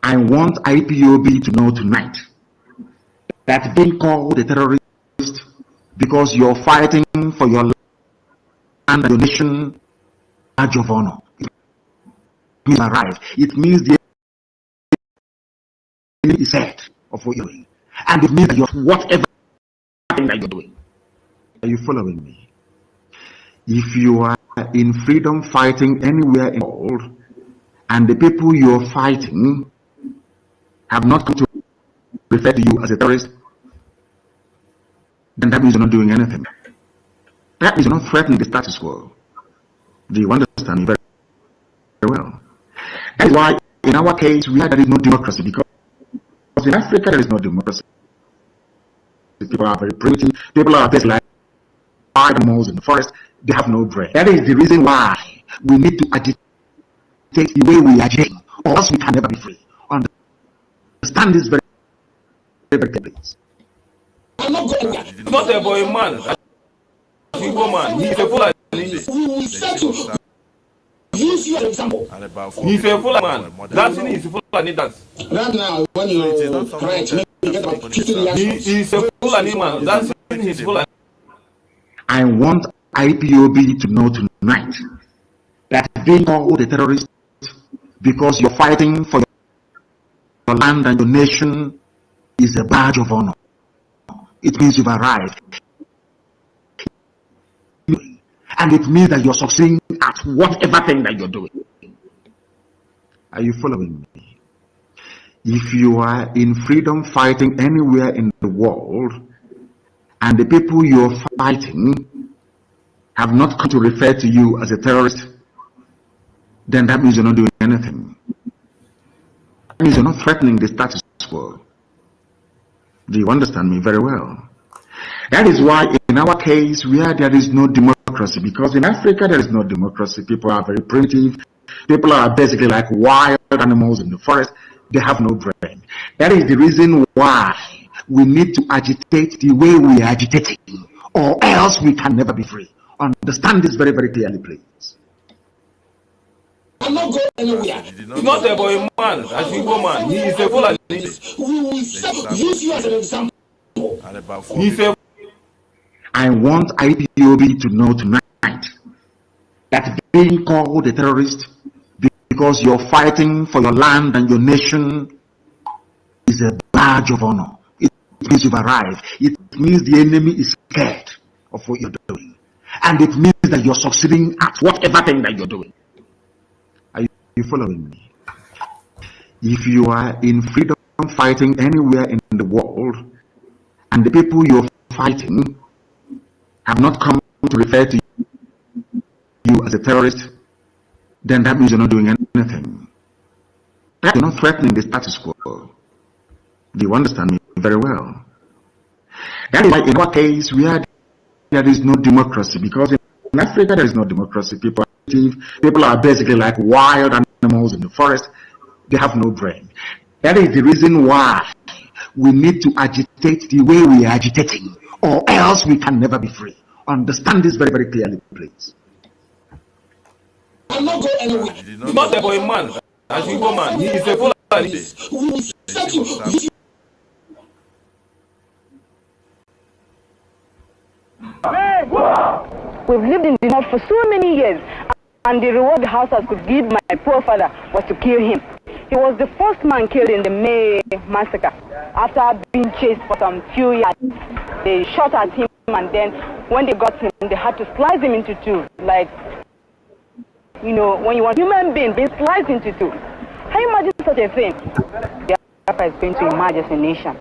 I want IPOB to know tonight that being called a terrorist because you're fighting for your land and your nation, badge of honor. It means arrive. It means the enemy is scared of what you're doing. And it means that you're whatever thing that you're doing. Are you following me? If you are in freedom fighting anywhere in the world, and the people you're fighting have not come to refer to you as a terrorist, then that means you're not doing anything. That means you're not threatening the status quo. Do you understand me very well? That is why in our case there is no democracy, because in Africa there is no democracy. People are very primitive. People are just like animals in the forest. They have no brain. That is the reason why we need to agitate the way we agitate, or else we can never be free. Understand this very, very clearly. He's not a boy man. He's a woman. He's a full. We will set you. Use you as an example. He's a full man. Dancing is full and dance. Right now, when you write, you get about 50 reactions. He's a full man. Dancing is full. I want IPOB to know tonight that being called a terrorist because you're fighting for your land and your nation is a badge of honor. It means you've arrived. And it means that you're succeeding at whatever thing that you're doing. Are you following me? If you are in freedom fighting anywhere in the world, and the people you're fighting have not come to refer to you as a terrorist, then that means you're not doing anything. That means you're not threatening the status quo. Do you understand me very well? That is why in our case where there is no democracy, because in Africa there is no democracy. People are very primitive. People are basically like wild animals in the forest. They have no brain. That is the reason why we need to agitate the way we are agitating, or else we can never be free. Understand this very, very clearly, please. I'm not going anywhere. He's not a boy man. As a woman, he is a full. We will use you as an example. He's a. I want IPOB to know tonight that being called a terrorist because you're fighting for your land and your nation is a badge of honor. It means you've arrived. It means the enemy is scared of what you're doing. And it means that you're succeeding at whatever thing that you're doing. Are you following me? If you are in freedom fighting anywhere in the world, and the people you're fighting have not come to refer to you as a terrorist, then that means you're not doing anything. You're not threatening the status quo. Do you understand me very well? That is why in our case where there is no democracy, because in Africa there is no democracy. People are basically like wild animals in the forest. They have no brain. That is the reason why we need to agitate the way we are agitating, or else we can never be free. Understand this very, very clearly, please. I'm not going anywhere. He's not a boy man. As a woman, he is a full. We will set you. We've lived in the north for so many years, and the reward the houses could give my poor father was to kill him. He was the first man killed in the May massacre. After being chased for some few yards, they shot at him, and then when they got him, they had to slice him into two. Like, you know, when you want a human being being sliced into two. Can you imagine such a thing? Africa is going to emerge as a nation.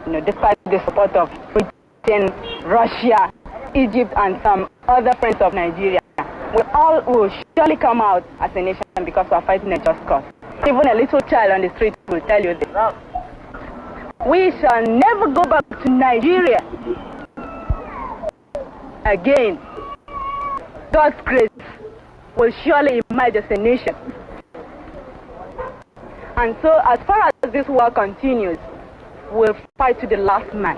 You know, despite the support of Britain, Russia, Egypt, and some other friends of Nigeria, we all will surely come out as a nation because we are fighting a just cause. Even a little child on the street will tell you this. We shall never go back to Nigeria again. God's grace will surely emerge as a nation. And so as far as this war continues, we'll fight to the last man.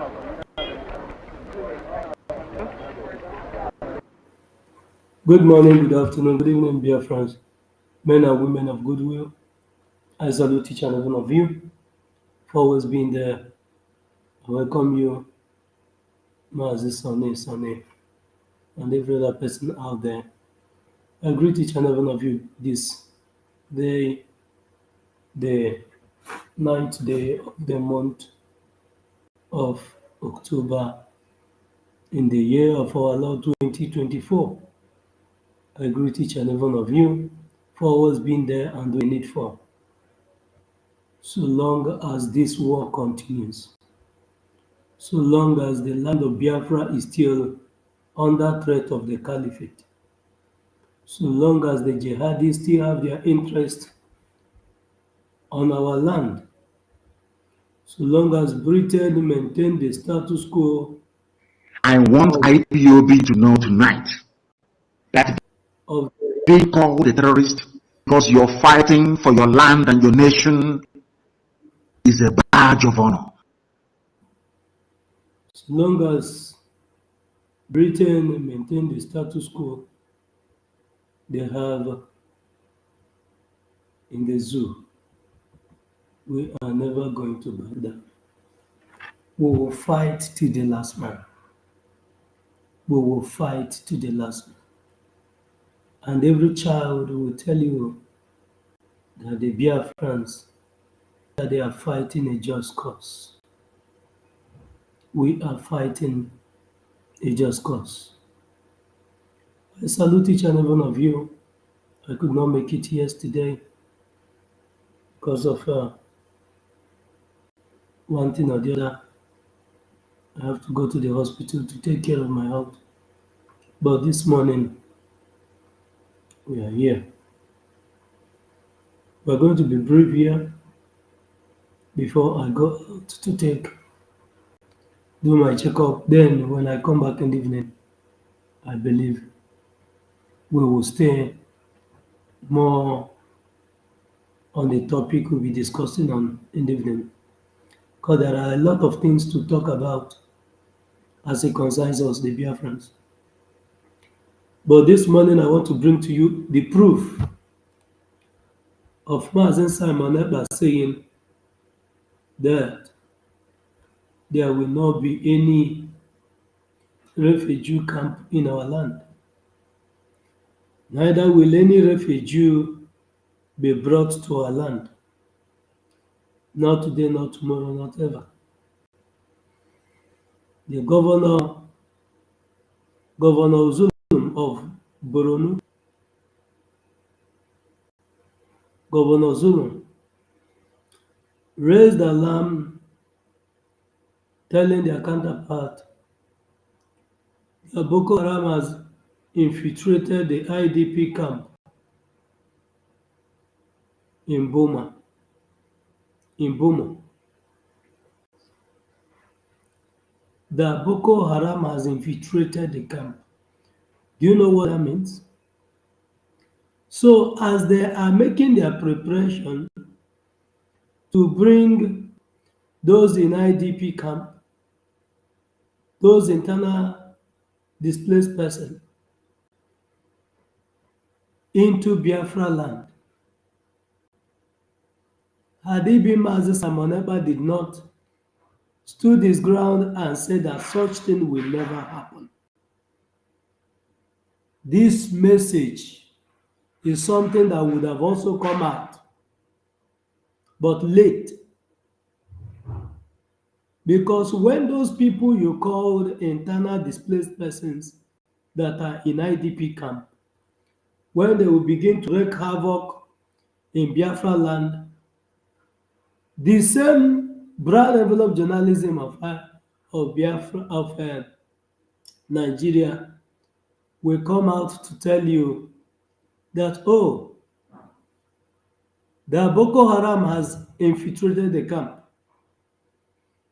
Good morning, good afternoon, good evening, dear friends, men and women of goodwill. I salute each and every one of you for always being there. I welcome you, Mazi Sonny, and every other person out there. I greet each and every one of you this day, the ninth day of the month of October in the year of our Lord 2024. I greet each and every one of you for always being there and doing it for. So long as this war continues, so long as the land of Biafra is still under threat of the caliphate, so long as the jihadists still have their interest on our land, so long as Britain maintain the status quo I want IPOB to know tonight that of being called a terrorist because you're fighting for your land and your nation is a badge of honor. so long as Britain maintain the status quo they have in the zoo, we are never going to back down. We will fight to the last man. We will fight to the last man. And every child will tell you that the Biafrans, that they are fighting a just cause. We are fighting a just cause. I salute each and every one of you. I could not make it yesterday because of one thing or the other. I have to go to the hospital to take care of my health. But this morning, we are here. We're going to be brief here before I go out to do my checkup. Then, when I come back in the evening, I believe we will stay more on the topic we'll be discussing on in the evening. Because there are a lot of things to talk about as it concerns us, the Biafrans. But this morning, I want to bring to you the proof of Mazen Simon Ekpa saying that there will not be any refugee camp in our land. Neither will any refugee be brought to our land. Not today, not tomorrow, not ever. The Governor Zulum of Borno, Governor Zulum, raised alarm telling their counterpart that Boko Haram has infiltrated the IDP camp in Bomo. That Boko Haram has infiltrated the camp. Do you know what that means? So as they are making their preparation to bring those in IDP camp, those internal displaced persons, into Biafra land, had it been Mazi Simon Ekpa did not stood his ground and said that such thing will never happen. This message is something that would have also come out, but late. Because when those people you called internal displaced persons that are in IDP camp, when they will begin to wreak havoc in Biafra land, the same brown envelope journalism of Biafra, of Nigeria will come out to tell you that, oh, that Boko Haram has infiltrated the camp.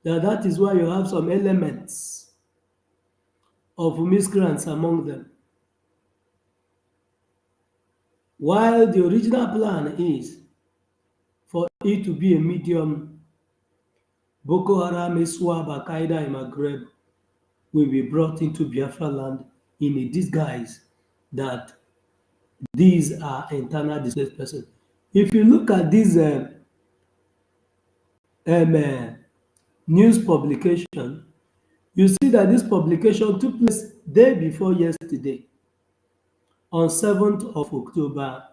That is why you have some elements of miscreants among them. While the original plan is for it to be a medium, Boko Haram, ISWAP, Al-Qaeda in Maghreb will be brought into Biafra land in a disguise that these are internal displaced persons. If you look at these news publication, you see that this publication took place day before yesterday on 7th of October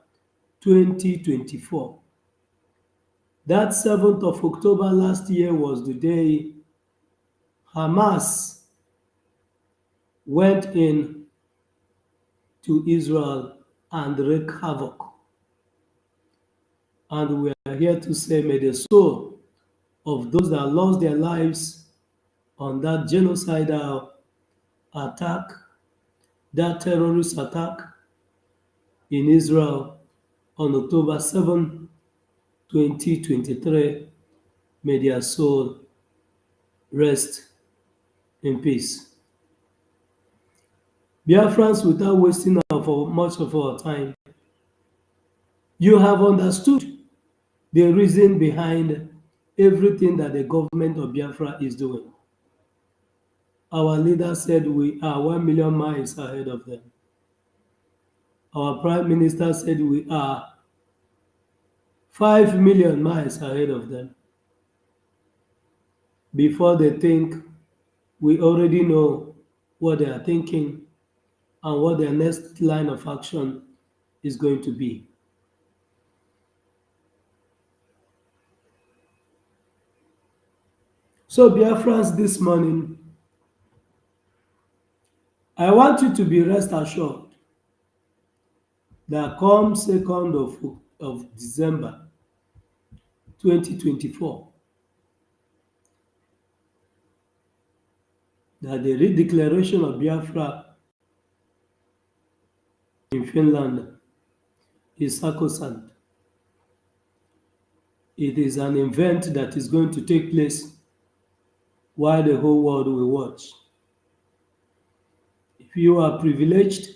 2024. That 7th of October last year was the day Hamas went in to Israel and wreaked havoc. And we are here to say, may the soul of those that lost their lives on that genocidal attack, that terrorist attack in Israel on October 7, 2023, may their soul rest in peace. Biafrans, without wasting much of our time, you have understood the reason behind everything that the government of Biafra is doing. Our leader said we are 1 million miles ahead of them. Our prime minister said we are 5 million miles ahead of them. Before they think, we already know what they are thinking and what their next line of action is going to be. So, Biafrans, this morning, I want you to be rest assured that come 2nd of December 2024, that the redeclaration of Biafra in Finland is sacrosanct. It is an event that is going to take place while the whole world will watch. If you are privileged,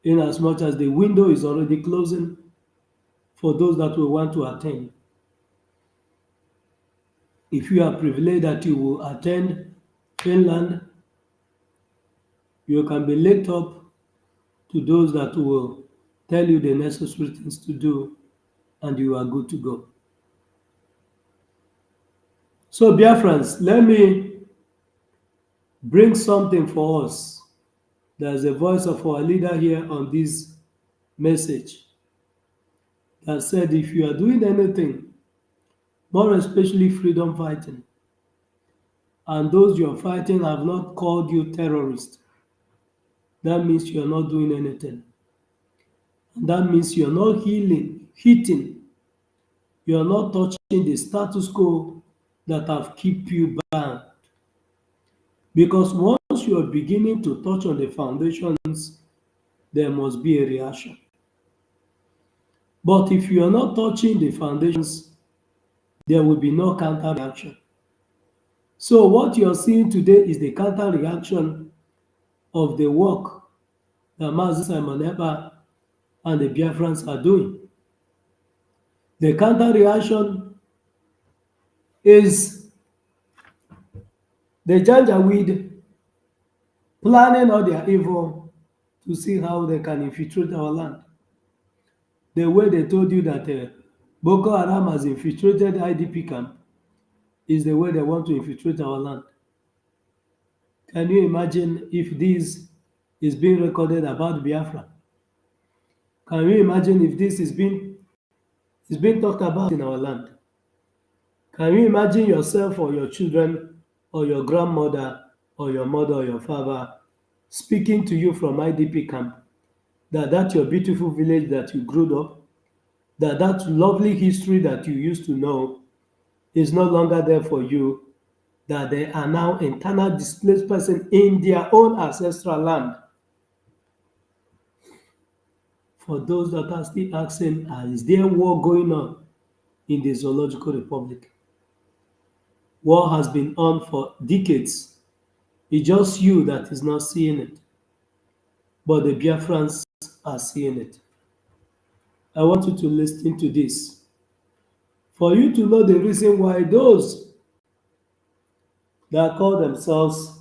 in as much as the window is already closing for those that will want to attend, if you are privileged that you will attend Finland, you can be linked up to those that will tell you the necessary things to do, and you are good to go. So, Biafrans, let me bring something for us. There's a voice of our leader here on this message that said, if you are doing anything, more especially freedom fighting, and those you are fighting have not called you terrorist, that means you are not doing anything. And that means you are not hitting, you are not touching the status quo that have kept you bound. Because once you are beginning to touch on the foundations, there must be a reaction. But if you are not touching the foundations, there will be no counter reaction. So what you are seeing today is the counter reaction of the work that Mazi Simon Ekpa and the Biafrans are doing. The counter reaction is the Janjaweed planning all their evil to see how they can infiltrate our land. The way they told you that BOkO Haram has infiltrated IDP camp is the way they want to infiltrate our land. Can you imagine if this is being recorded about Biafra? Can you imagine if this is being talked about in our land? Can you imagine yourself or your children or your grandmother or your mother or your father speaking to you from IDP camp, that your beautiful village that you grew up, that lovely history that you used to know is no longer there for you, that they are now internal displaced person in their own ancestral land? For those that are still asking, is there war going on in the Zoological Republic? War has been on for decades. It's just you that is not seeing it. But the Biafrans are seeing it. I want you to listen to this. For you to know the reason why those that call themselves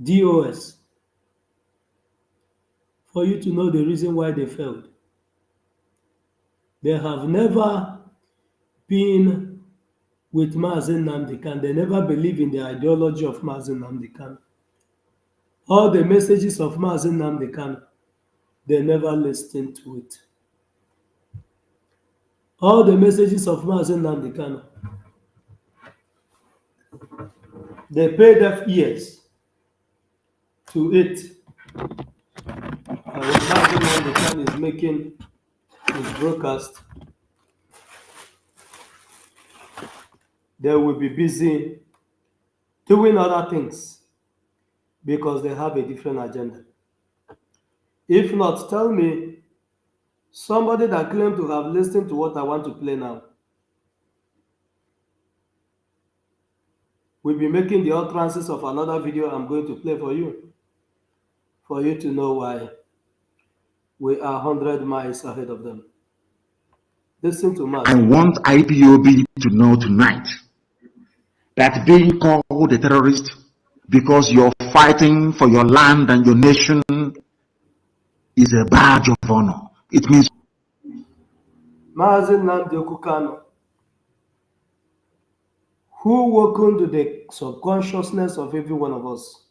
DOS, for you to know the reason why they failed. They have never being with Mazen Namdekan. They never believe in the ideology of Mazen Namdekan. All the messages of Mazen Namdekan, they never listen to it. All the messages of Mazen Namdekan, they pay deaf ears to it. And when Mazen Namdekan is making his broadcast, they will be busy doing other things because they have a different agenda. If not, tell me somebody that claims to have listened to what I want to play now will be making the utterances of another video I'm going to play for you to know why we are 100 miles ahead of them. Listen to Matt. I want IPOB to know tonight that being called a terrorist because you're fighting for your land and your nation is a badge of honor. It means Mazen Nnamdi Kanu, who woke into the subconsciousness of every one of us,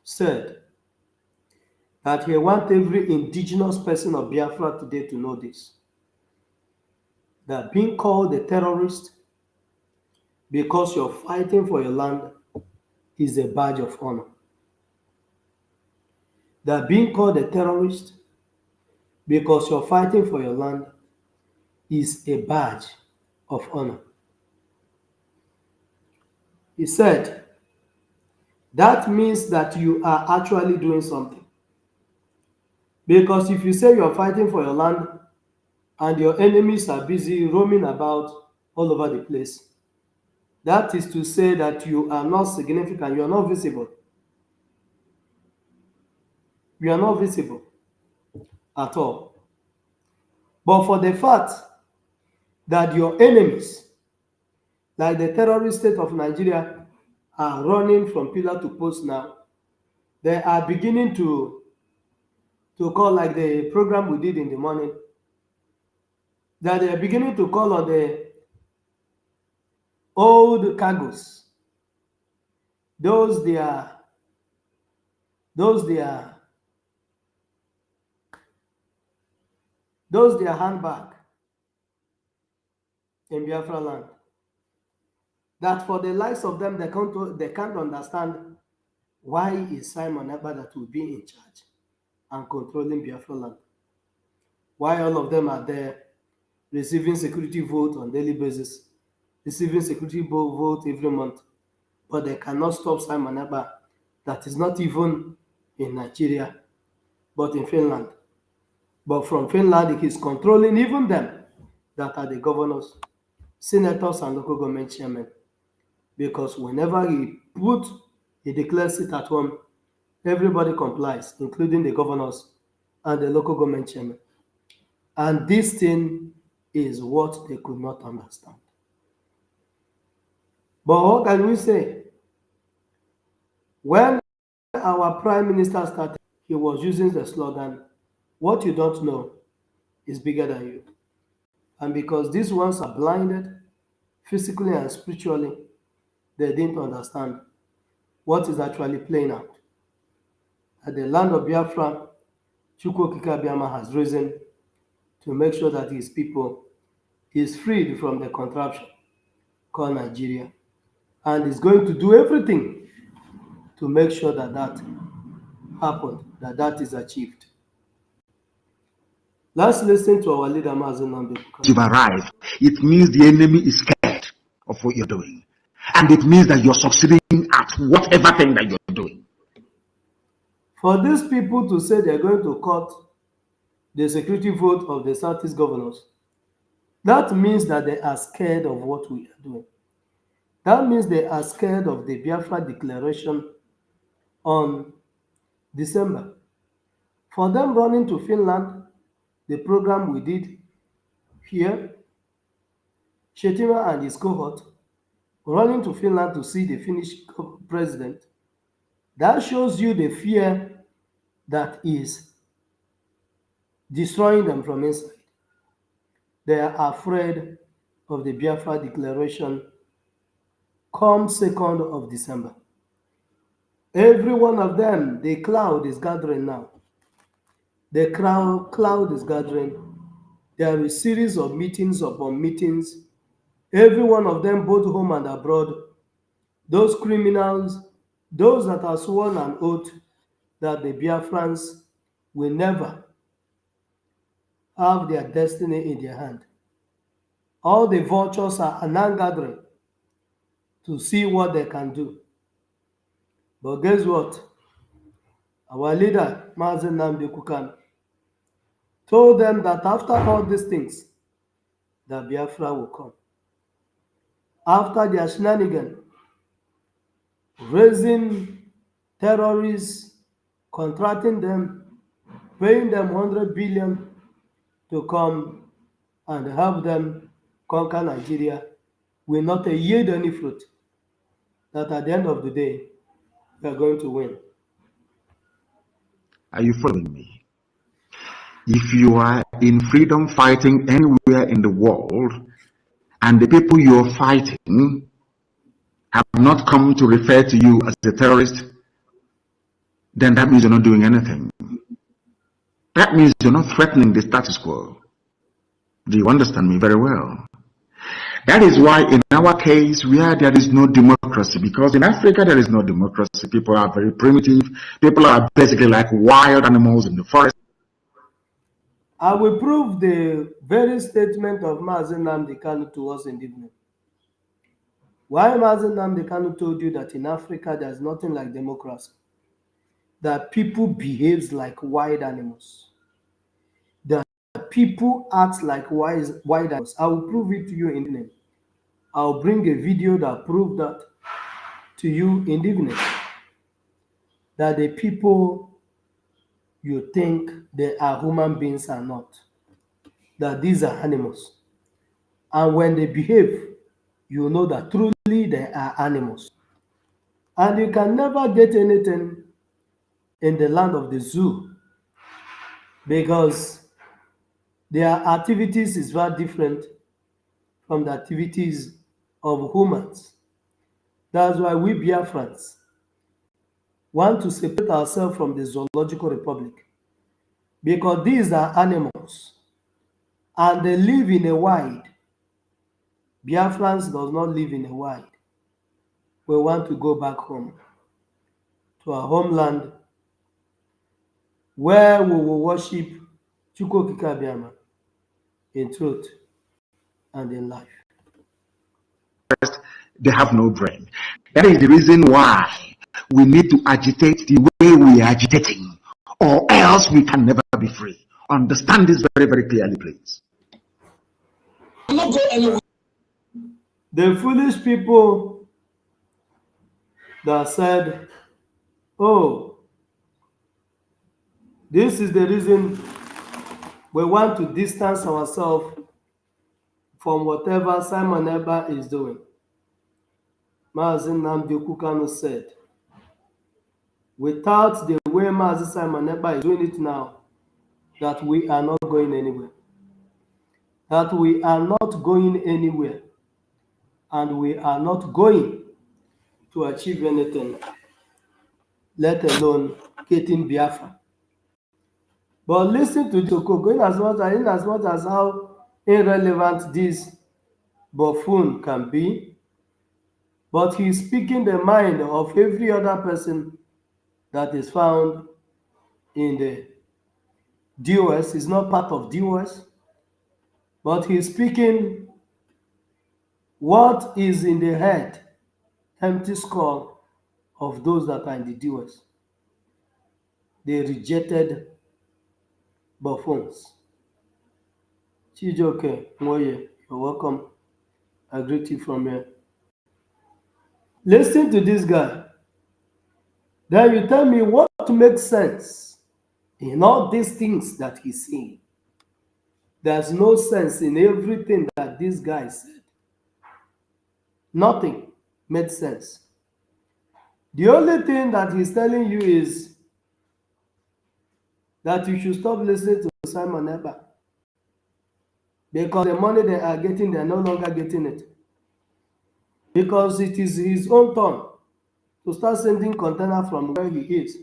said that he wants every indigenous person of Biafra today to know this, that being called a terrorist because you're fighting for your land is a badge of honor. That being called a terrorist because you're fighting for your land is a badge of honor. He said, that means that you are actually doing something. Because if you say you're fighting for your land and your enemies are busy roaming about all over the place, that is to say that you are not significant, you are not visible. You are not visible at all. But for the fact that your enemies, like the terrorist state of Nigeria, are running from pillar to post now, they are beginning to call, like the program we did in the morning, that they are beginning to call on the old cargos, those their handbag in Biafra land. That for the likes of them, they can't understand why is Simon Ekpa that will be in charge and controlling Biafra land. Why all of them are there receiving security vote on daily basis, receiving security vote every month, but they cannot stop Simon Ekpa that is not even in Nigeria, but in Finland. But from Finland, he is controlling even them that are the governors, senators, and local government chairmen. Because whenever he declares it at home, everybody complies, including the governors and the local government chairman. And this thing is what they could not understand. But what can we say? When our prime minister started, he was using the slogan, "What you don't know is bigger than you." And because these ones are blinded, physically and spiritually, they didn't understand what is actually playing out. At the land of Biafra, Chukwu Okike Abiama has risen to make sure that his people is freed from the contraption called Nigeria, and is going to do everything to make sure that that happened, that is achieved. Let's listen to our leader, Mazen Nnamdi Kanu. you've arrived, it means the enemy is scared of what you're doing. And it means that you're succeeding at whatever thing that you're doing. For these people to say they're going to cut the security vote of the Southeast governors, that means that they are scared of what we are doing. That means they are scared of the Biafra declaration on December. For them running to Finland, the program we did here, Shetima and his cohort running to Finland to see the Finnish president, that shows you the fear that is destroying them from inside. They are afraid of the Biafra Declaration come 2nd of December. Every one of them, the cloud is gathering now. The cloud is gathering. There is a series of meetings upon meetings. Every one of them, both home and abroad. Those criminals, those that are sworn an oath that the Biafrans will never have their destiny in their hand. All the vultures are now gathering to see what they can do. But guess what? Our leader, Mazen Nnamdi Kanu, told them that after all these things, the Biafra will come. After their shenanigans, raising terrorists, contracting them, paying them 100 billion to come and help them conquer Nigeria, will not yield any fruit. That at the end of the day, we are going to win. Are you following me? If you are in freedom fighting anywhere in the world, and the people you're fighting have not come to refer to you as a terrorist, then that means you're not doing anything. That means you're not threatening the status quo. Do you understand me very well? That is why in our case, where there is no democracy, because in Africa there is no democracy, people are very primitive, people are basically like wild animals in the forest. I will prove the very statement of Mazen Nnamdi Kanu to us in the evening. Why Mazen Nnamdi Kanu told you that in Africa there's nothing like democracy, that people behaves like wild animals, that people act like wild animals. I will prove it to you in the evening. I'll bring a video that proves that to you in the evening. That the people you think they are human beings are not. That these are animals. And when they behave, you know that truly they are animals. And you can never get anything in the land of the zoo because their activities is very different from the activities of humans. That's why we Biafrans want to separate ourselves from the zoological republic, because these are animals and they live in a wild. Biafrans does not live in a wild. We want to go back home to our homeland where we will worship Chukwokika Abiyama in truth and in life. They have no brain. That is the reason why we need to agitate the way we are agitating, or else we can never be free. Understand this very, very clearly, please. I'm not going anywhere. The foolish people that said, oh, this is the reason we want to distance ourselves from whatever Simon Ekpa is doing. Mazen Nnamdi Kanu said, without the way Mazen Simon Ekpa is doing it now, that we are not going anywhere. That we are not going anywhere. And we are not going to achieve anything, let alone getting Biafra. But listen to BOkO, in as much as how irrelevant this buffoon can be, but he's speaking the mind of every other person that is found in the DOS. He's not part of DOS, but he's speaking what is in the head, empty skull of those that are in the DOS. They rejected buffoons. Chijoke Moye, you're welcome. I greet you from here. Listen to this guy. Then you tell me what makes sense in all these things that he's saying. There's no sense in everything that this guy said. Nothing made sense. The only thing that he's telling you is that you should stop listening to Simon Ekpa, because the money they are getting, they are no longer getting it. Because it is his own turn to start sending container from where he is.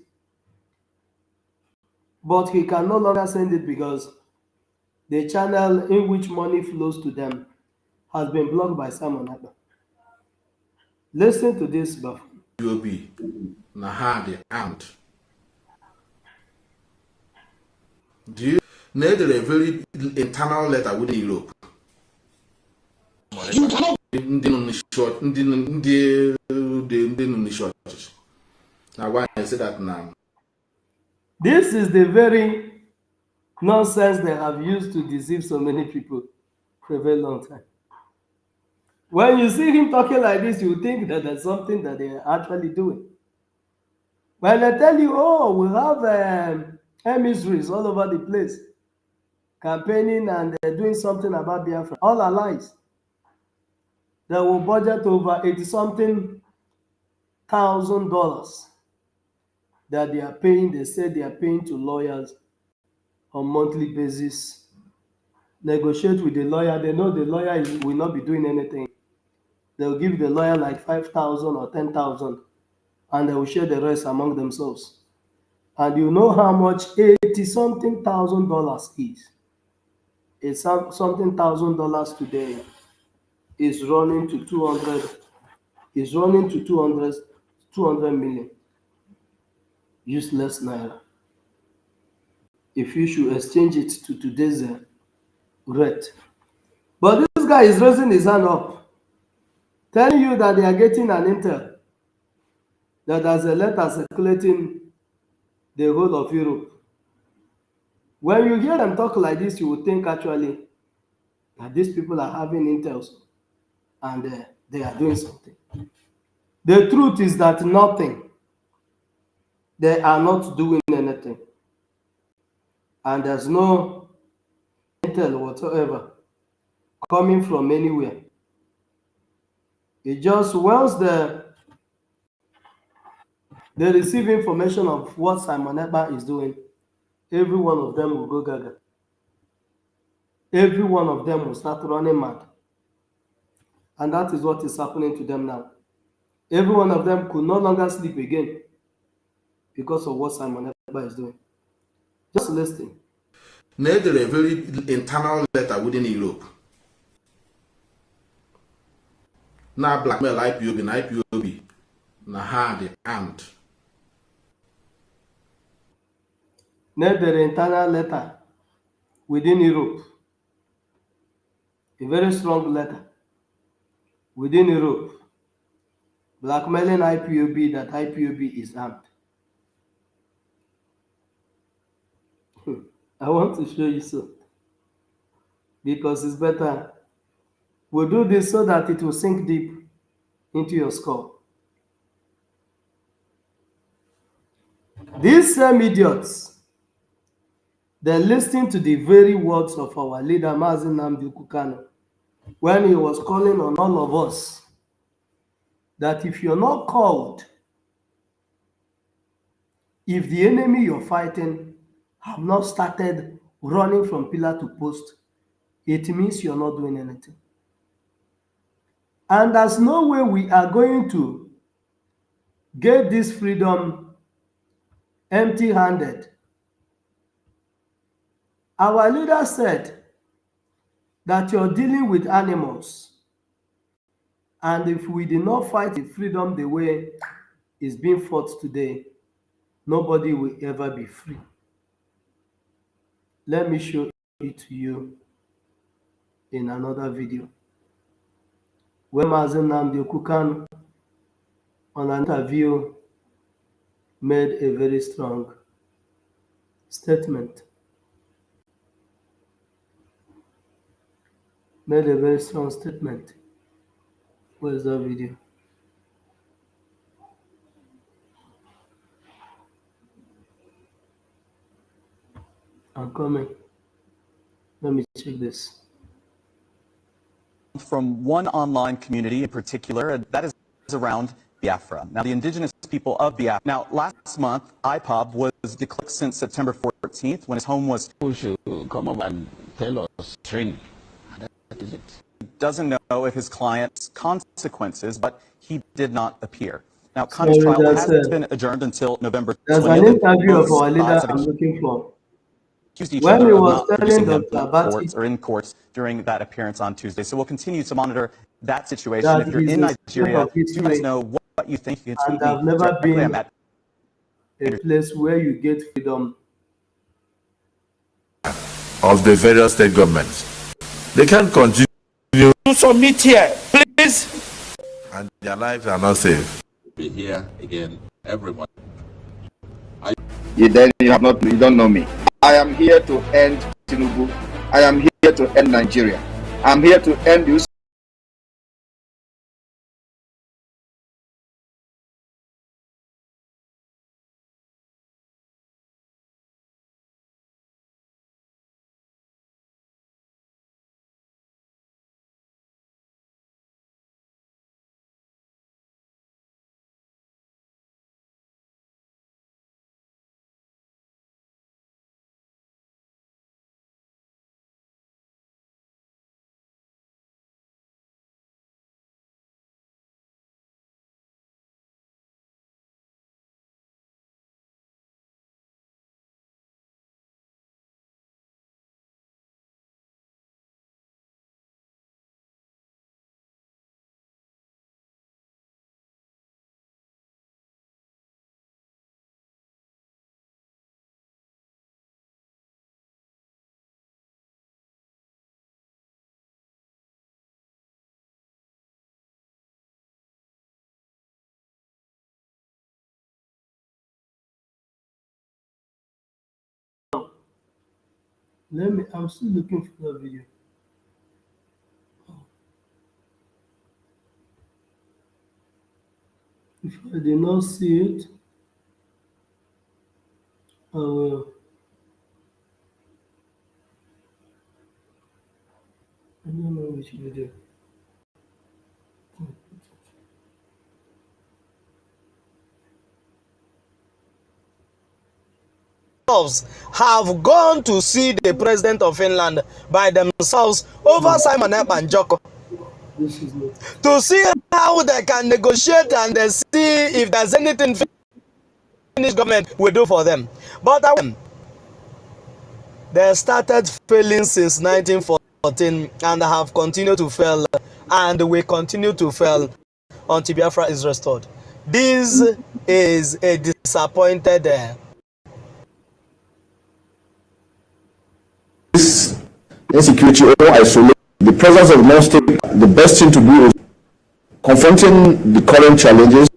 But he can no longer send it because the channel in which money flows to them has been blocked by Simon Abba. Listen to this, Buff. IPOB na ha dị armed. Do you need a very internal letter within Europe? You cannot. Now why I say that now? This is the very nonsense they have used to deceive so many people for a very long time. When you see him talking like this, you think that there's something that they are actually doing. When they tell you, oh, we have emissaries all over the place, campaigning and doing something about Biafra, all are lies. They will budget over $80-something thousand that they are paying. They say they are paying to lawyers on monthly basis. Negotiate with the lawyer. They know the lawyer will not be doing anything. They'll give the lawyer like 5,000 or 10,000, and they will share the rest among themselves. And you know how much $80-something thousand is. It's something $1,000 today is running to 200. Is running to 200 million. Useless naira. If you should exchange it to today's rate. But this guy is raising his hand up, telling you that they are getting an intel, that there's a letter circulating the whole of Europe. When you hear them talk like this, you would think actually that these people are having intels and they are doing something. The truth is that nothing. They are not doing anything. And there's no intel whatsoever coming from anywhere. It just once they receive information of what Simon Ekpa is doing, every one of them will go gaga. Every one of them will start running mad. And that is what is happening to them now. Every one of them could no longer sleep again because of what Simon Ekpa is doing. Just listen. Need a very internal letter within Europe. Now blackmail IPOB and IPOB na ha dị armed. Need the internal letter within Europe. A very strong letter within Europe blackmailing IPOB that IPOB is armed. I want to show you so, because it's better. We'll do this so that it will sink deep into your skull. These same idiots, they listened to the very words of our leader, Mazi Nnamdi Kanu, when he was calling on all of us that if you're not called, if the enemy you're fighting have not started running from pillar to post, it means you're not doing anything. And there's no way we are going to get this freedom empty-handed. Our leader said that you're dealing with animals, and if we did not fight the freedom the way it's being fought today, nobody will ever be free. Let me show it to you in another video. When Mazi Nnamdi Kanu on an interview made a very strong statement. Made a very strong statement. Where's that video? I'm coming. Let me check this. From one online community in particular, and that is around Biafra. Now, the indigenous people of Biafra. Now, last month, IPOB was declared since September 14th when his home was. Who should come up and tell us, train He doesn't know if his client's consequences, but he did not appear. Now, Connie's Sorry, trial has been adjourned until November there's 20th. an interview of Both our leader sides have I'm looking for. accused each When other he of was not telling producing him Dr. Abati in courts during that appearance on Tuesday. So we'll continue to monitor that situation. that If you're he's in a student Nigeria, of do let us history know what you think. You can and tweet me I've never directly. I'm been at a place where you get freedom. Of the various state governments. They can't continue to submit here, please. And their lives are not safe. Be here again, everyone. You don't know me. I am here to end Tinubu. I am here to end Nigeria. I'm here to end you. I'm still looking for that video. If I did not see it, I will. I don't know which video. Have gone to see the president of Finland by themselves over Simon Ekpa and Joko This is not. to see how they can negotiate and they see if there's anything Finnish government will do for them. But they started failing since 1914 and have continued to fail and will continue to fail until Biafra is restored. This is a disappointed This insecurity or isolation, the presence of non-state, the best thing to do is confronting the current challenges.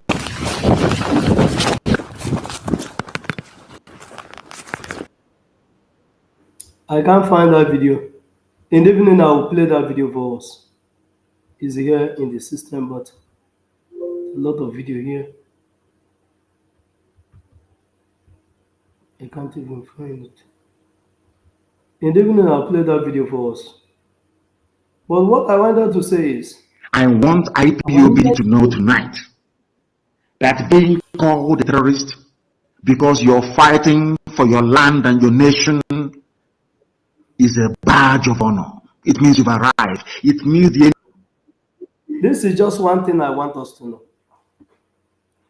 I can't find that video. In the evening, I will play that video for us. It's here in the system, but a lot of video here. I can't even find it. In the evening, I'll play that video for us. But what I wanted to say is, I want IPOB to know tonight that being called a terrorist because you're fighting for your land and your nation is a badge of honor. It means you've arrived. It means this is just one thing I want us to know.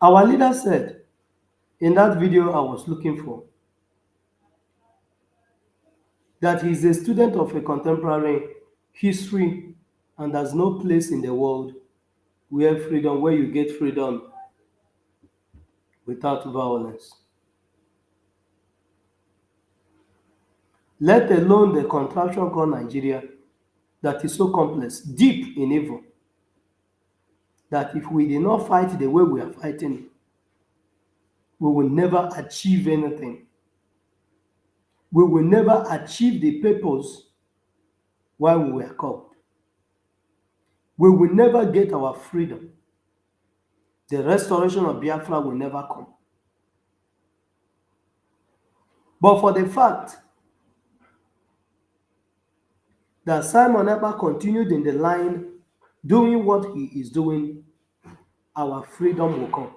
Our leader said in that video I was looking for that he's a student of a contemporary history and there's no place in the world where you get freedom without violence. Let alone the contraption called Nigeria that is so complex, deep in evil, that if we did not fight the way we are fighting, we will never achieve anything. We will never achieve the purpose why we were called. We will never get our freedom. The restoration of Biafra will never come. But for the fact that Simon Ekpa continued in the line doing what he is doing, our freedom will come.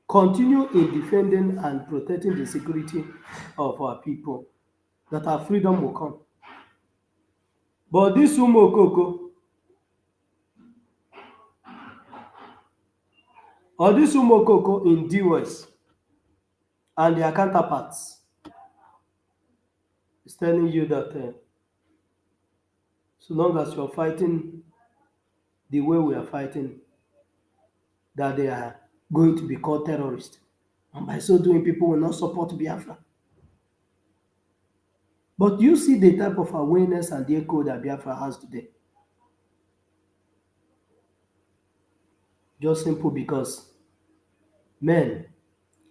Continue in defending and protecting the security of our people, that our freedom will come. But this BOkO or this BOkO in DOS and their counterparts is telling you that so long as you're fighting the way we are fighting, that they are going to be called terrorists. And by so doing, people will not support Biafra. But you see the type of awareness and the echo that Biafra has today. Just simple because men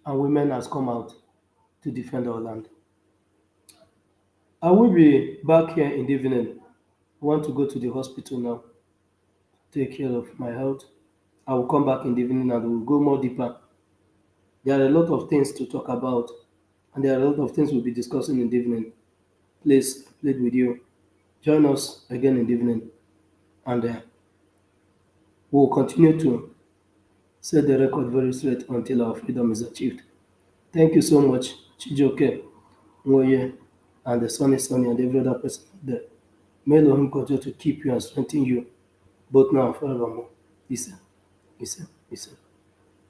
and women has come out to defend our land. I will be back here in the evening. I want to go to the hospital now, take care of my health. I will come back in the evening and we'll go more deeper. There are a lot of things to talk about, and there are a lot of things we'll be discussing in the evening. Please, I plead with you. Join us again in the evening, and we'll continue to set the record very straight until our freedom is achieved. Thank you so much, Chijoke, Nwoye, and the Sonny and every other person there. May Elohim continue to keep you and strengthen you, both now and forevermore. Listen, listen, listen.